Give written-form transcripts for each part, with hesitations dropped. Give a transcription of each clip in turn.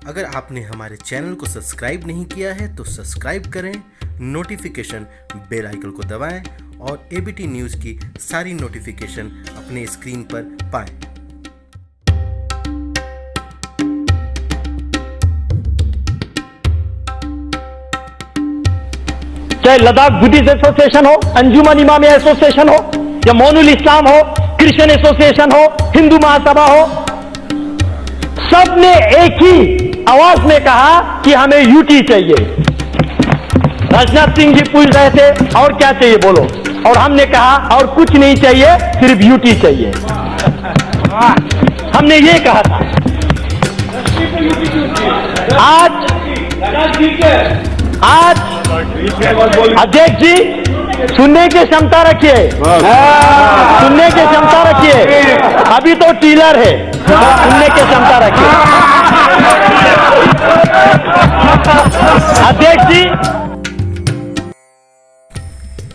अगर आपने हमारे चैनल को सब्सक्राइब नहीं किया है तो सब्सक्राइब करें, नोटिफिकेशन बेल आइकन को दबाएं और एबीटी न्यूज़ की सारी नोटिफिकेशन अपने स्क्रीन पर पाएं। चाहे लद्दाख बुद्धिस्ट एसोसिएशन हो, अंजुमन इमामिया एसोसिएशन हो, या मोनुल इस्लाम हो, क्रिश्चियन एसोसिएशन हो, हिंदू महासभा हो, सबने एक ही आवाज में कहा कि हमें यूटी चाहिए। राजनाथ सिंह जी पूछ रहे थे और क्या चाहिए बोलो, और हमने कहा और कुछ नहीं चाहिए, सिर्फ यूटी चाहिए। हमने ये कहा था। आज अध्यक्ष जी सुनने की क्षमता रखिए, सुनने की क्षमता रखिए। अभी तो टीलर है, सुनने की क्षमता रखिए। अध्यक्ष जी,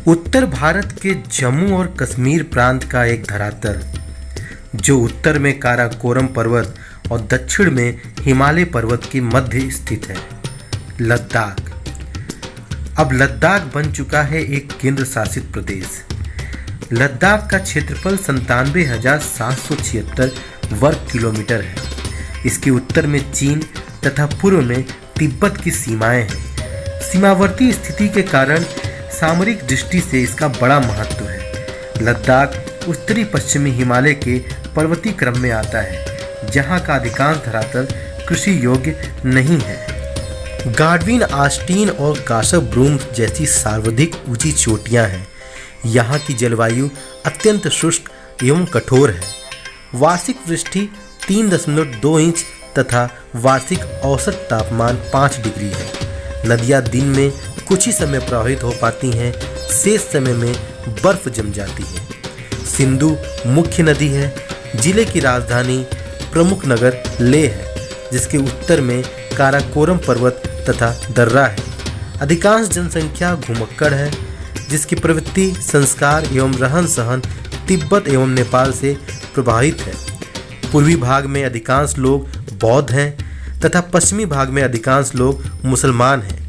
उत्तर भारत के जम्मू और कश्मीर प्रांत का एक धरातल जो उत्तर में काराकोरम पर्वत और दक्षिण में हिमालय पर्वत के मध्य स्थित है, लद्दाख। अब लद्दाख बन चुका है एक केंद्र शासित प्रदेश। लद्दाख का क्षेत्रफल 97,776 वर्ग किलोमीटर है। इसके उत्तर में चीन तथा पूर्व में तिब्बत की सीमाएं हैं। सीमावर्ती स्थिति के कारण सामरिक दृष्टि से इसका बड़ा महत्व है। लद्दाख उत्तरी पश्चिमी हिमालय के पर्वतीय क्रम में आता है, जहां का अधिकांश धरातल कृषि योग्य नहीं है। गार्डविन, आस्टीन और कासर ब्रूम जैसी सर्वाधिक ऊंची चोटियां हैं। यहाँ की जलवायु अत्यंत शुष्क एवं कठोर है। वार्षिक वृष्टि 3.2 इंच तथा वार्षिक औसत तापमान 5 डिग्री है। नदियाँ दिन में कुछ ही समय प्रवाहित हो पाती हैं, शेष समय में बर्फ जम जाती है। सिंधु मुख्य नदी है। जिले की राजधानी प्रमुख नगर लेह है, जिसके उत्तर में काराकोरम पर्वत तथा दर्रा है। अधिकांश जनसंख्या घुमक्कड़ है, जिसकी प्रवृत्ति, संस्कार एवं रहन सहन तिब्बत एवं नेपाल से प्रभावित है। पूर्वी भाग में अधिकांश लोग बौद्ध हैं तथा पश्चिमी भाग में अधिकांश लोग मुसलमान हैं।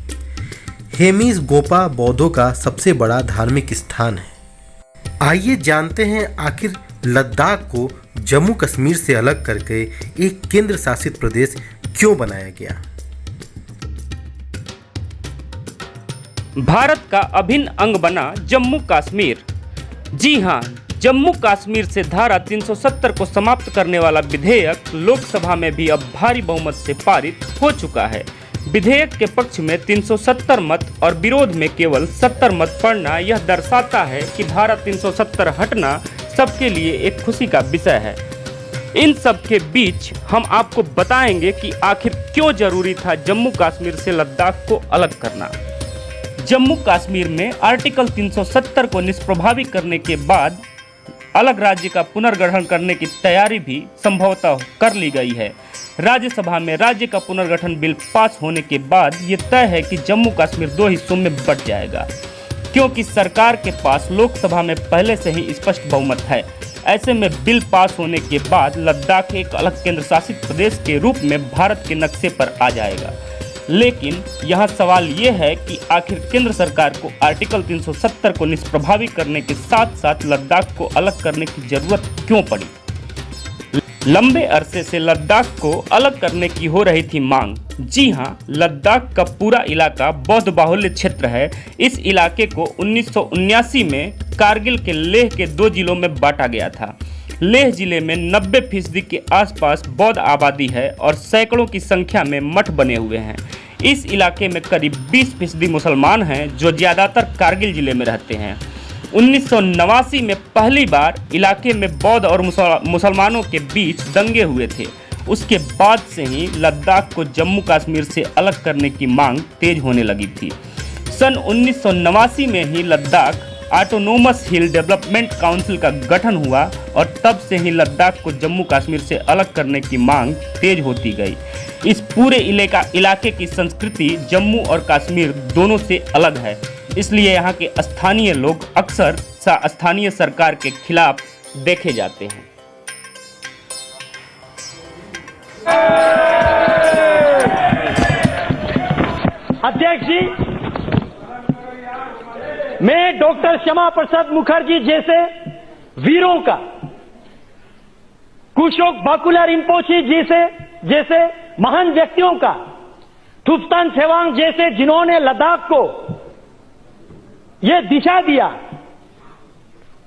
हेमिस गोपा बौद्धों का सबसे बड़ा धार्मिक स्थान है। आइए जानते हैं आखिर लद्दाख को जम्मू कश्मीर से अलग करके एक केंद्र शासित प्रदेश क्यों बनाया गया। भारत का अभिन्न अंग बना जम्मू कश्मीर। जी हाँ, जम्मू कश्मीर से धारा 370 को समाप्त करने वाला विधेयक लोकसभा में भी अब भारी बहुमत से पारित हो चुका है। विधेयक के पक्ष में 370 मत और विरोध में केवल 70 मत पड़ना यह दर्शाता है कि धारा 370 हटना सबके लिए एक खुशी का विषय है। इन सब के बीच हम आपको बताएंगे कि आखिर क्यों जरूरी था जम्मू कश्मीर से लद्दाख को अलग करना। जम्मू कश्मीर में आर्टिकल 370 को निष्प्रभावी करने के बाद अलग राज्य का पुनर्गठन करने की तैयारी भी संभवतः कर ली गई है। राज्यसभा में राज्य का पुनर्गठन बिल पास होने के बाद ये तय है कि जम्मू कश्मीर 2 हिस्सों में बंट जाएगा, क्योंकि सरकार के पास लोकसभा में पहले से ही स्पष्ट बहुमत है। ऐसे में बिल पास होने के बाद लद्दाख एक अलग केंद्र शासित प्रदेश के रूप में भारत के नक्शे पर आ जाएगा। लेकिन यहाँ सवाल ये है कि आखिर केंद्र सरकार को आर्टिकल 370 को निष्प्रभावी करने के साथ साथ लद्दाख को अलग करने की जरूरत क्यों पड़ी। लंबे अरसे से लद्दाख को अलग करने की हो रही थी मांग। जी हाँ, लद्दाख का पूरा इलाका बौद्ध बाहुल्य क्षेत्र है। इस इलाके को 1979 में कारगिल के लेह के 2 जिलों में बांटा गया था। लेह जिले में 90% के आसपास बौद्ध आबादी है और सैकड़ों की संख्या में मठ बने हुए हैं। इस इलाके में करीब 20% मुसलमान हैं, जो ज़्यादातर कारगिल जिले में रहते हैं। 1989 में पहली बार इलाके में बौद्ध और मुसलमानों के बीच दंगे हुए थे। उसके बाद से ही लद्दाख को जम्मू कश्मीर से अलग करने की मांग तेज होने लगी थी। सन 1989 में ही Ladakh autonomous hill development council का गठन हुआ और तब से ही लद्दाख को जम्मू कश्मीर से अलग करने की मांग तेज होती गई। इस पूरे इलाके की संस्कृति जम्मू और कश्मीर दोनों से अलग है, इसलिए यहाँ के स्थानीय लोग अक्सर स्थानीय सरकार के खिलाफ देखे जाते हैं। अध्यक्ष जी, मैं डॉक्टर श्यामा प्रसाद मुखर्जी जैसे वीरों का, कुशोक बाकुला रिम्पोची जैसे महान व्यक्तियों का, थुप्तान छेवांग जैसे जिन्होंने लद्दाख को यह दिशा दिया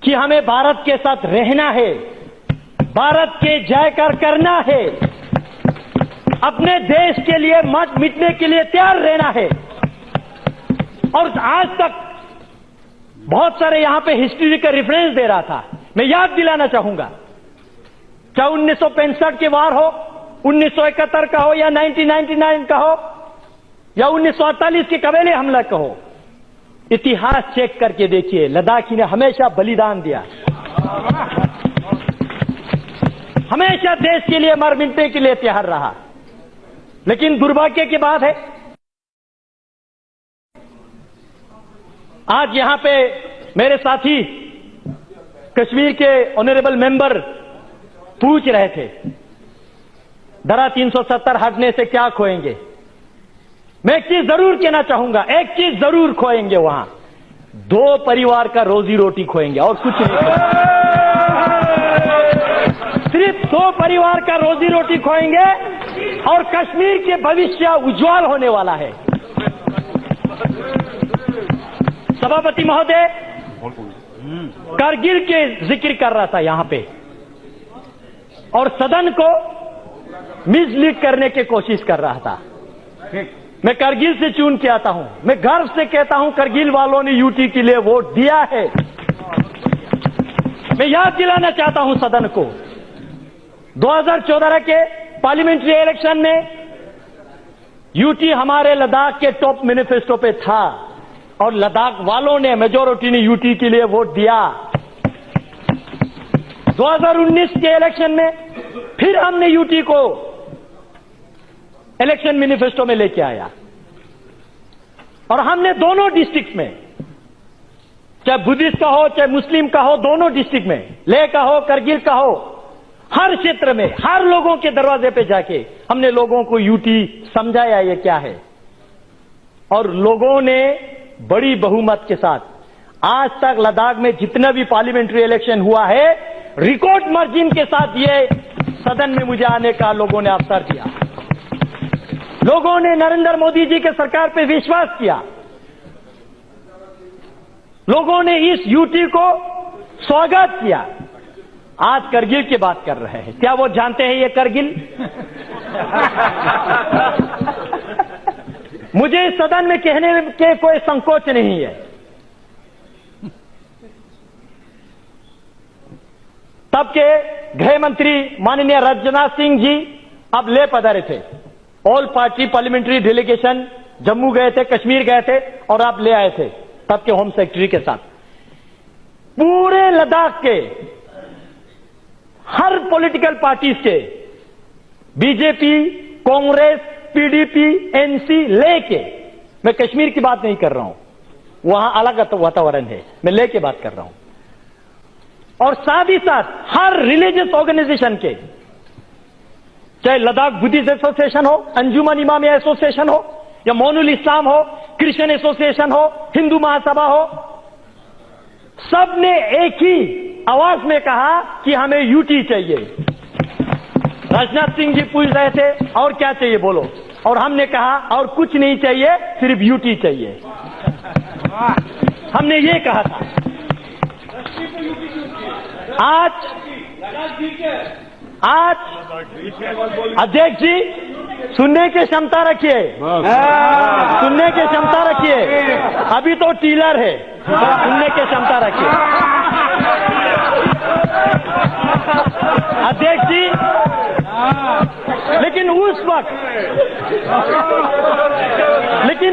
कि हमें भारत के साथ रहना है, भारत के जयकार करना है, अपने देश के लिए मत मिटने के लिए तैयार रहना है। और आज तक बहुत सारे यहां पे हिस्ट्री का रेफरेंस दे रहा था। मैं याद दिलाना चाहूंगा, चाहे 1965 के वार हो, 1971 का हो, या 1999 का हो, या 1948 के कबीले हमला का हो, इतिहास चेक करके देखिए, लद्दाखी ने हमेशा बलिदान दिया, हमेशा देश के लिए मर मिटने के लिए तैयार रहा। लेकिन दुर्भाग्य की बात है, आज यहां पे मेरे साथी कश्मीर के ऑनरेबल मेंबर पूछ रहे थे, धारा 370 हटने से क्या खोएंगे। मैं एक चीज जरूर कहना चाहूंगा, एक चीज जरूर खोएंगे, वहां 2 परिवार का रोजी रोटी खोएंगे और कुछ नहीं खोएंगे। सिर्फ 2 परिवार का रोजी रोटी खोएंगे और कश्मीर के भविष्य उज्जवल होने वाला है। सभापति महोदय कारगिल के जिक्र कर रहा था यहां पे, और सदन को मिसलीड करने की कोशिश कर रहा था। मैं कारगिल से चुन के आता हूं, मैं गर्व से कहता हूं कारगिल वालों ने यूटी के लिए वोट दिया है। मैं याद दिलाना चाहता हूं सदन को, 2014 के पार्लियामेंट्री इलेक्शन में यूटी हमारे लद्दाख के टॉप मैनिफेस्टो पे था और लद्दाख वालों ने, मेजोरिटी ने यूटी के लिए वोट दिया। 2019 के इलेक्शन में फिर हमने यूटी को इलेक्शन मैनिफेस्टो में लेके आया और हमने दोनों डिस्ट्रिक्ट में, चाहे बुद्धिस्ट का हो चाहे मुस्लिम का हो, दोनों डिस्ट्रिक्ट में, लेह का हो करगिल का हो, हर क्षेत्र में हर लोगों के दरवाजे पे जाके हमने लोगों को यूटी समझाया ये क्या है। और लोगों ने बड़ी बहुमत के साथ, आज तक लद्दाख में जितना भी पार्लियामेंट्री इलेक्शन हुआ है, रिकॉर्ड मार्जिन के साथ ये सदन में मुझे आने का लोगों ने अवसर दिया। लोगों ने नरेंद्र मोदी जी के सरकार पे विश्वास किया, लोगों ने इस यूटी को स्वागत किया। आज करगिल की बात कर रहे हैं, क्या वो जानते हैं ये करगिल? मुझे इस सदन में कहने के कोई संकोच नहीं है। तब के गृह मंत्री माननीय राजनाथ सिंह जी अब ले पधारे थे, all party parliamentary delegation Jammu गए थे, कश्मीर गए थे और आप ले आए थे तब के होम सेक्रेटरी के साथ। पूरे लद्दाख के हर पॉलिटिकल पार्टीज के, बीजेपी, कांग्रेस, पीडीपी, एनसी लेके, मैं कश्मीर की बात नहीं कर रहा हूं, वहां अलग वातावरण है, मैं लेके बात कर रहा हूं। और साथ ही साथ हर रिलीजियस ऑर्गेनाइजेशन के, चाहे लद्दाख बुद्धिस्ट एसोसिएशन हो, अंजुमन इमामिया एसोसिएशन हो, या मोनुल इस्लाम हो, क्रिश्चियन एसोसिएशन हो, हिंदू महासभा हो, सब ने एक ही आवाज में कहा कि हमें यूटी चाहिए। राजनाथ सिंह जी पूछ रहे थे और क्या चाहिए बोलो, और हमने कहा और कुछ नहीं चाहिए, सिर्फ यूटी चाहिए। हमने ये कहा था। आज अध्यक्ष जी सुनने की क्षमता रखिए, सुनने की क्षमता रखिए, अभी तो टीलर है, सुनने की क्षमता रखिए। अध्यक्ष जी, लेकिन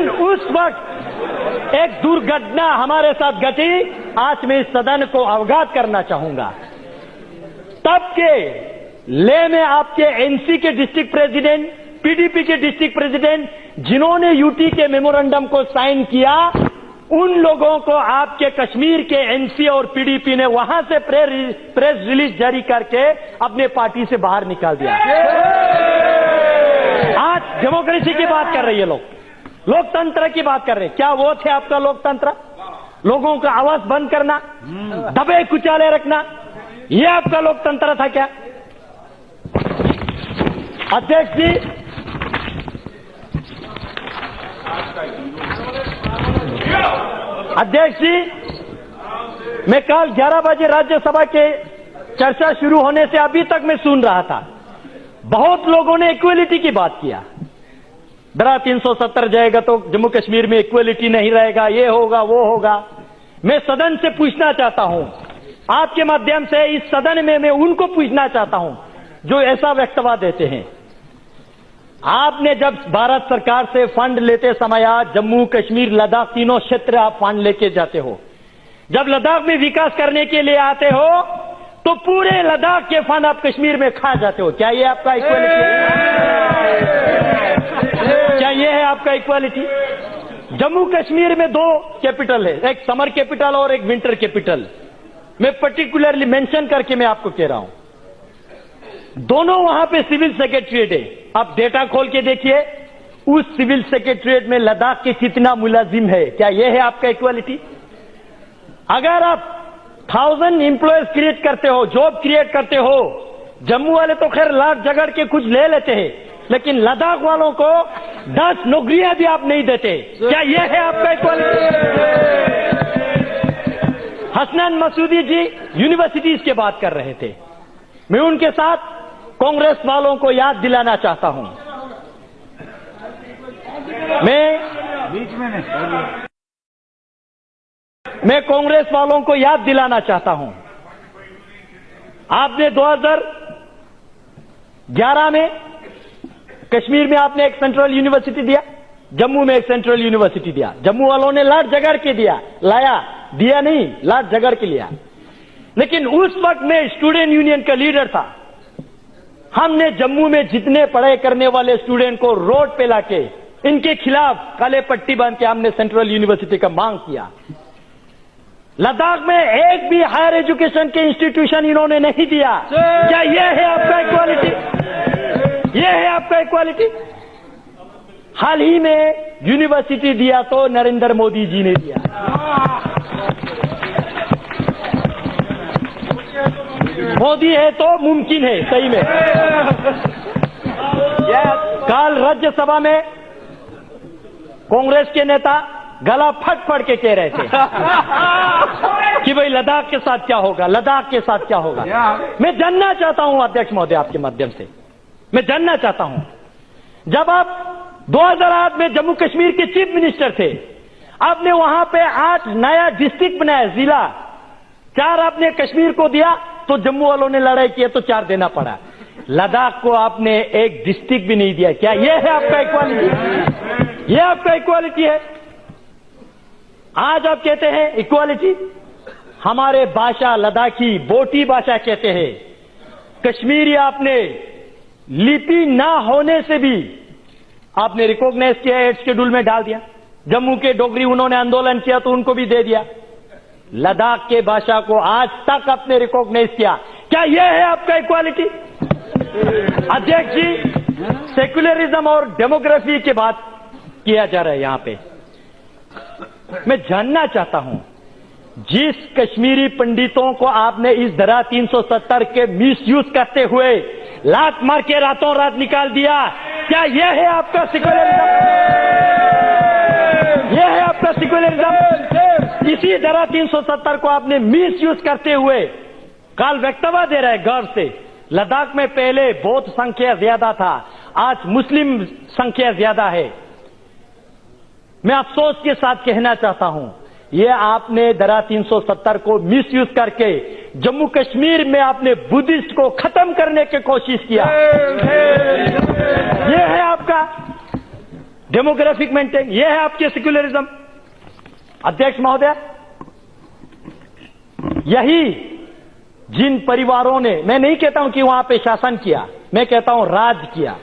उस वक्त एक दुर्घटना हमारे साथ घटी, आज मैं इस सदन को अवगत करना चाहूंगा। तब के लेह में आपके एनसी के डिस्ट्रिक्ट प्रेसिडेंट, पीडीपी के डिस्ट्रिक्ट प्रेसिडेंट, जिन्होंने यूटी के मेमोरेंडम को साइन किया, उन लोगों को आपके कश्मीर के एनसी और पीडीपी ने वहां से प्रेस रिलीज जारी करके अपने पार्टी से बाहर निकाल दिया। आज डेमोक्रेसी की बात कर रही है लोग, लोकतंत्र की बात कर रहे हैं। क्या वो थे आपका लोकतंत्र? लोगों का आवाज बंद करना, दबे कुचाले रखना, ये आपका लोकतंत्र था क्या? अध्यक्ष जी, अध्यक्ष जी, मैं कल 11 बजे राज्यसभा के चर्चा शुरू होने से अभी तक मैं सुन रहा था। बहुत लोगों ने इक्वलिटी की बात किया। धारा 370 जाएगा तो जम्मू कश्मीर में इक्वलिटी नहीं रहेगा, ये होगा वो होगा। मैं सदन से पूछना चाहता हूं, आपके माध्यम से इस सदन में मैं उनको पूछना चाहता हूं जो ऐसा वक्तव्य देते हैं। आपने जब भारत सरकार से फंड लेते समय आज जम्मू कश्मीर लद्दाख तीनों क्षेत्र आप फंड लेके जाते हो, जब लद्दाख में विकास करने के लिए आते हो तो पूरे लद्दाख के फंड आप कश्मीर में खा जाते हो। क्या ये आपका इक्वालिटी है? क्या ये है आपका इक्वालिटी? जम्मू कश्मीर में 2 कैपिटल है, एक समर कैपिटल और एक विंटर कैपिटल। मैं पर्टिकुलरली मेंशन करके मैं आपको कह रहा हूं, दोनों वहां पे सिविल सेक्रेटरीट है। आप डेटा खोल के देखिए, उस सिविल सेक्रेटरीट में लद्दाख के कितना मुलाजिम है। क्या यह है आपका इक्वालिटी? अगर आप 1000 एम्प्लॉयज क्रिएट करते हो, जॉब क्रिएट करते हो, जम्मू वाले तो खैर लाख जगड़ के कुछ ले लेते हैं, लेकिन लद्दाख वालों को 10 नौकरियां भी आप नहीं देते। क्या यह है आपका इक्वालिटी? हसनैन मसूदी जी यूनिवर्सिटीज की बात कर रहे थे, मैं उनके साथ कांग्रेस वालों को याद दिलाना चाहता हूं। मैं कांग्रेस वालों को याद दिलाना चाहता हूं, आपने 2011 में कश्मीर में आपने एक सेंट्रल यूनिवर्सिटी दिया, जम्मू में एक सेंट्रल यूनिवर्सिटी दिया। जम्मू वालों ने लाट जगड़ के दिया नहीं, लाट जगड़ के लिया। लेकिन उस वक्त मैं स्टूडेंट यूनियन का लीडर था। हमने जम्मू में जितने पढ़ाई करने वाले स्टूडेंट को रोड पे लाके इनके खिलाफ काले पट्टी बांध के हमने सेंट्रल यूनिवर्सिटी का मांग किया। लद्दाख में एक भी हायर एजुकेशन के इंस्टीट्यूशन इन्होंने नहीं दिया। क्या यह है आपका इक्वालिटी? यह है आपका इक्वालिटी? हाल ही में यूनिवर्सिटी दिया तो नरेंद्र मोदी जी ने दिया। मोदी है तो मुमकिन है सही में। कल राज्यसभा में कांग्रेस के नेता गला फट के कह रहे थे कि भाई लद्दाख के साथ क्या होगा, लद्दाख के साथ क्या होगा। मैं जानना चाहता हूं अध्यक्ष महोदय, आपके माध्यम से मैं जानना चाहता हूं, जब आप 2008 में जम्मू कश्मीर के चीफ मिनिस्टर थे, आपने वहां पे 8 नया डिस्ट्रिक्ट बनाया, जिला 4 आपने कश्मीर को दिया तो जम्मू वालों ने लड़ाई किया तो 4 देना पड़ा। लद्दाख को आपने एक डिस्ट्रिक्ट भी नहीं दिया। क्या यह है आपका इक्वालिटी? यह आपका इक्वालिटी है? आज आप कहते हैं इक्वालिटी, हमारे भाषा लद्दाखी बोटी भाषा कहते हैं। कश्मीरी आपने लिपि ना होने से भी आपने रिकॉग्नाइज किया, एड शेड्यूल में डाल दिया। जम्मू के डोगरी उन्होंने आंदोलन किया तो उनको भी दे दिया। लद्दाख के भाषा को आज तक आपने रिकॉग्नाइज किया। क्या यह है आपका इक्वालिटी? अध्यक्ष जी, सेक्युलरिज्म और डेमोग्राफी की बात किया जा रहा है यहां पे। मैं जानना चाहता हूं, जिस कश्मीरी पंडितों को आपने इस धारा 370 के मिसयूज करते हुए लात मार के रातों रात निकाल दिया, क्या यह है आपका सेक्युलरिज्म? यह है आपका सेक्युलरिज्म? इसी धारा 370 को आपने मिसयूज करते हुए कल वक्तव्य दे रहा है गर्व से, लद्दाख में पहले बौद्ध संख्या ज्यादा था, आज मुस्लिम संख्या ज्यादा है। मैं अफसोस के साथ कहना चाहता हूं, यह आपने धारा 370 को मिसयूज करके जम्मू कश्मीर में आपने बुद्धिस्ट को खत्म करने की कोशिश किया। यह है आपका डेमोग्राफिक मेंटेन, यह है आपके सेक्युलरिज्म। अध्यक्ष महोदय, यही जिन परिवारों ने, मैं नहीं कहता हूं कि वहां पे शासन किया, मैं कहता हूं राज किया,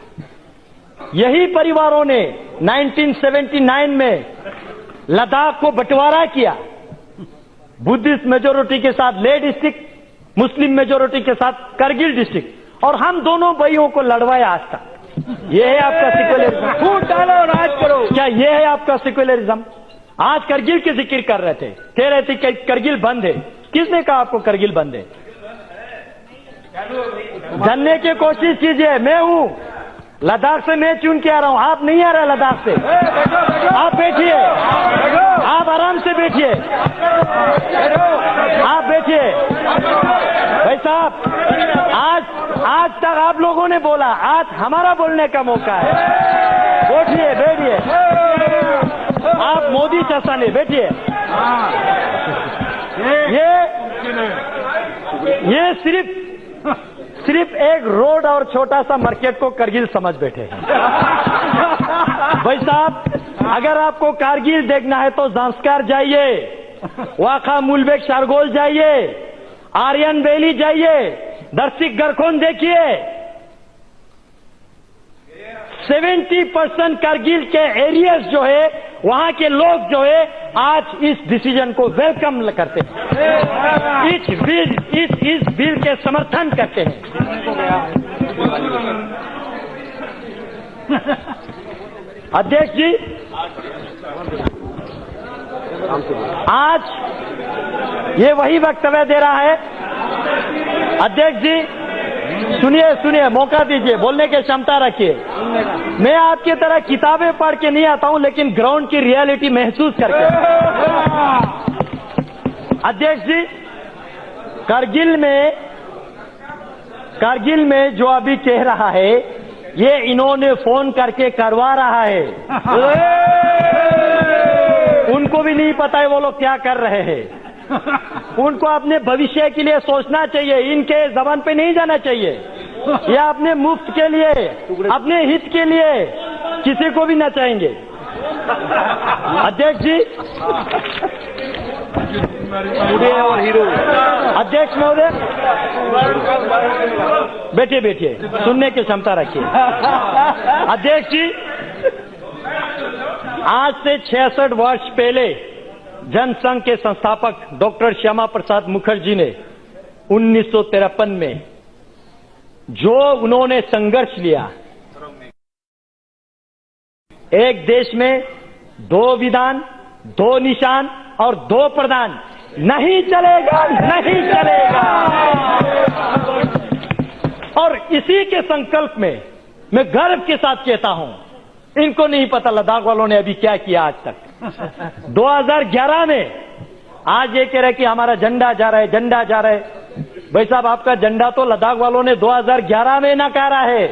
यही परिवारों ने 1979 में लद्दाख को बंटवारा किया, बुद्धिस्ट मेजोरिटी के साथ लेह डिस्ट्रिक्ट, मुस्लिम मेजोरिटी के साथ करगिल डिस्ट्रिक्ट, और हम दोनों भाइयों को लड़वाया आज तक। ये है आपका सेक्युलरिज्म? फूट डालो और राज करो, क्या ये है आपका सेक्युलरिज्म? आज करगिल की जिक्र कर रहे थे, कह रहे थे कि करगिल बंद है। किसने कहा आपको करगिल बंद है? जानने की कोशिश कीजिए। मैं हूं लद्दाख से, मैं चुन के आ रहा हूं, आप नहीं आ रहे लद्दाख से। आप बैठिए, आप आराम से बैठिए, आप बैठिए। भाई साहब, आज तक आप लोगों ने बोला, आज हमारा बोलने का मौका है। बैठिए, बैठिए। आप मोदी चाचा ने बैठिए। ये सिर्फ एक रोड और छोटा सा मार्केट को करगिल समझ बैठे हैं। भाई साहब, अगर आपको कारगिल देखना है तो जांस्कार जाइए, वाखा मुलबेक शारगोल जाइए, आर्यन वैली जाइए, दर्शिक गरखोन देखिए। 70% कारगिल के एरियाज जो है, वहां के लोग जो है आज इस डिसीजन को वेलकम करते हैं, इस बिल के समर्थन करते हैं। अध्यक्ष जी, आज ये वही वक्तव्य दे रहा है। अध्यक्ष जी सुनिए, मौका दीजिए, बोलने की क्षमता रखिए। मैं आपकी तरह किताबें पढ़ के नहीं आता हूं, लेकिन ग्राउंड की रियलिटी महसूस करके। अध्यक्ष जी, कारगिल में जो अभी कह रहा है, ये इन्होंने फोन करके करवा रहा है। उनको भी नहीं पता है वो लोग क्या कर रहे हैं। उनको अपने भविष्य के लिए सोचना चाहिए, इनके जबान पे नहीं जाना चाहिए। ये अपने मुफ्त के लिए, अपने हित के लिए किसी को भी नचाएंगे। अध्यक्ष जी, अध्यक्ष महोदय, बैठिए, सुनने की क्षमता रखिए। अध्यक्ष जी, आज से 66 वर्ष पहले जनसंघ के संस्थापक डॉक्टर श्यामा प्रसाद मुखर्जी ने 1953 में जो उन्होंने संघर्ष लिया, एक देश में 2 विधान, 2 निशान और 2 प्रधान, नहीं चलेगा, नहीं चलेगा। और इसी के संकल्प में मैं गर्व के साथ कहता हूं, इनको नहीं पता लद्दाख वालों ने अभी क्या किया आज तक। 2011 में आज ये कह रहे कि हमारा झंडा जा रहा है, झंडा जा रहा है। भाई साहब, आपका झंडा तो लद्दाख वालों ने 2011 में नकारा है।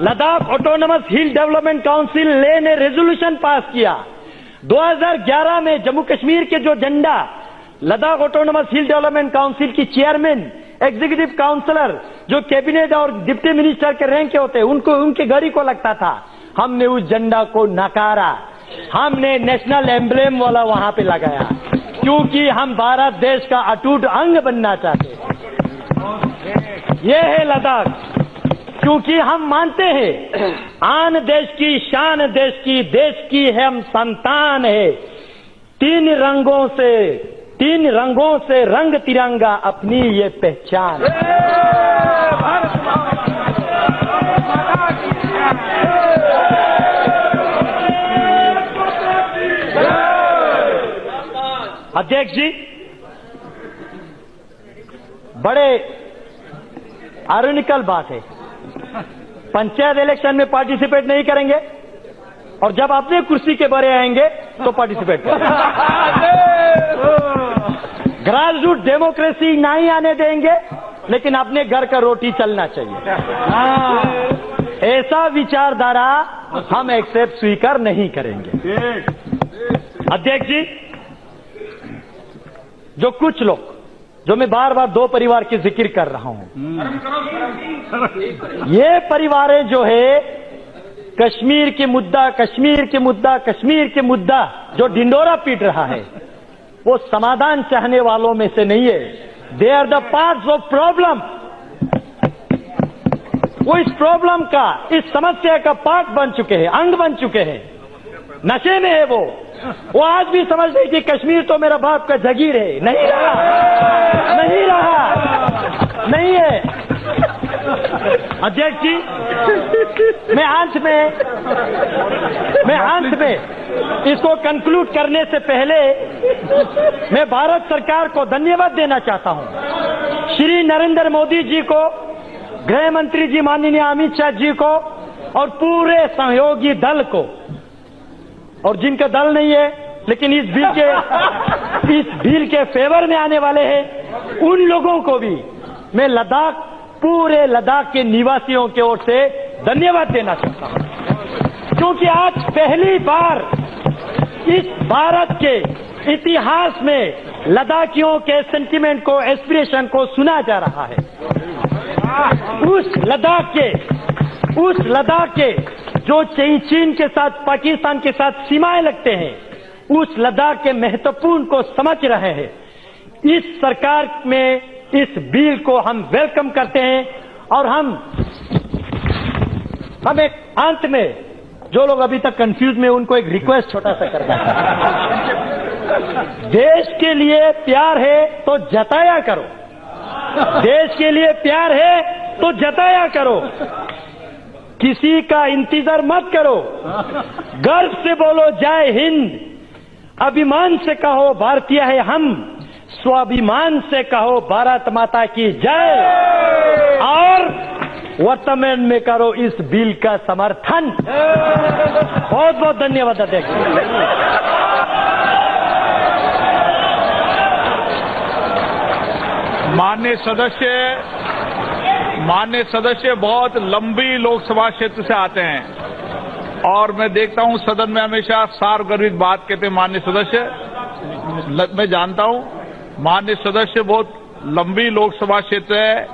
लद्दाख ऑटोनमस हिल डेवलपमेंट काउंसिल ने रेजोल्यूशन पास किया 2011 में। जम्मू कश्मीर के जो झंडा लद्दाख ऑटोनमस हिल डेवलपमेंट काउंसिल की चेयरमैन, एग्जीक्यूटिव काउंसलर, जो कैबिनेट और डिप्टी मिनिस्टर के रैंक के होते, उनको उनके घड़ी को लगता था। हमने उस झंडा को नकारा, हमने नेशनल एम्ब्लेम वाला वहां पे लगाया, क्योंकि हम भारत देश का अटूट अंग बनना चाहते हैं। ये है लद्दाख, क्योंकि हम मानते हैं आन देश की शान देश की हम संतान है। 3 रंगों से रंग तिरंगा अपनी ये पहचान। अध्यक्ष जी, बड़े आयरनिकल बात है, पंचायत इलेक्शन में पार्टिसिपेट नहीं करेंगे और जब अपने कुर्सी के बारे आएंगे तो पार्टिसिपेट करेंगे। ग्रास रूट डेमोक्रेसी नहीं आने देंगे, लेकिन अपने घर का रोटी चलना चाहिए। ऐसा विचारधारा हम एक्सेप्ट स्वीकार नहीं करेंगे। अध्यक्ष जी, जो कुछ लोग, जो मैं बार बार 2 परिवार की जिक्र कर रहा हूं, ये परिवारें जो है कश्मीर के मुद्दा जो ढिंडोरा पीट रहा है, वो समाधान चाहने वालों में से नहीं है। They are the parts of problem. वो इस प्रॉब्लम का, इस समस्या का पार्ट बन चुके हैं, अंग बन चुके हैं, नशे में है वो आज भी समझ रहे कि कश्मीर तो मेरा बाप का जागीर है। नहीं रहा, नहीं है। अध्यक्ष जी, मैं अंत में इसको कंक्लूड करने से पहले मैं भारत सरकार को धन्यवाद देना चाहता हूं। श्री नरेंद्र मोदी जी को, गृह मंत्री जी माननीय अमित शाह जी को और पूरे सहयोगी दल को, और जिनका दल नहीं है लेकिन इस बिल के फेवर में आने वाले हैं, उन लोगों को भी मैं पूरे लद्दाख के निवासियों की ओर से धन्यवाद देना चाहता हूं, क्योंकि आज पहली बार इस भारत के इतिहास में लद्दाखियों के सेंटिमेंट को, एस्पिरेशन को सुना जा रहा है। उस लद्दाख के जो चीन के साथ, पाकिस्तान के साथ सीमाएं लगते हैं, उस लद्दाख के महत्वपूर्ण को समझ रहे हैं। इस सरकार में इस बिल को हम वेलकम करते हैं और हम एक अंत में जो लोग अभी तक कंफ्यूज में, उनको एक रिक्वेस्ट छोटा सा करना है। देश के लिए प्यार है तो जताया करो, देश के लिए प्यार है तो जताया करो, किसी का इंतजार मत करो, गर्व से बोलो जय हिंद, अभिमान से कहो भारतीय है हम, स्वाभिमान से कहो भारत माता की जय, और वर्तमान में करो इस बिल का समर्थन। बहुत बहुत धन्यवाद अध्यक्ष। माननीय सदस्य बहुत लंबी लोकसभा क्षेत्र से आते हैं और मैं देखता हूं सदन में हमेशा सार्वगर्भित बात कहते हैं माननीय सदस्य। मैं जानता हूं माननीय सदस्य बहुत लंबी लोकसभा क्षेत्र है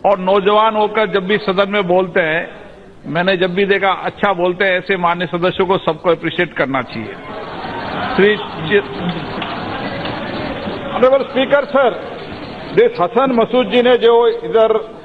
और नौजवान होकर जब भी सदन में बोलते हैं, मैंने जब भी देखा अच्छा बोलते हैं। ऐसे माननीय सदस्यों को सबको अप्रिशिएट करना चाहिए। Honourable speaker sir, this Hasan Masood ji ने जो इधर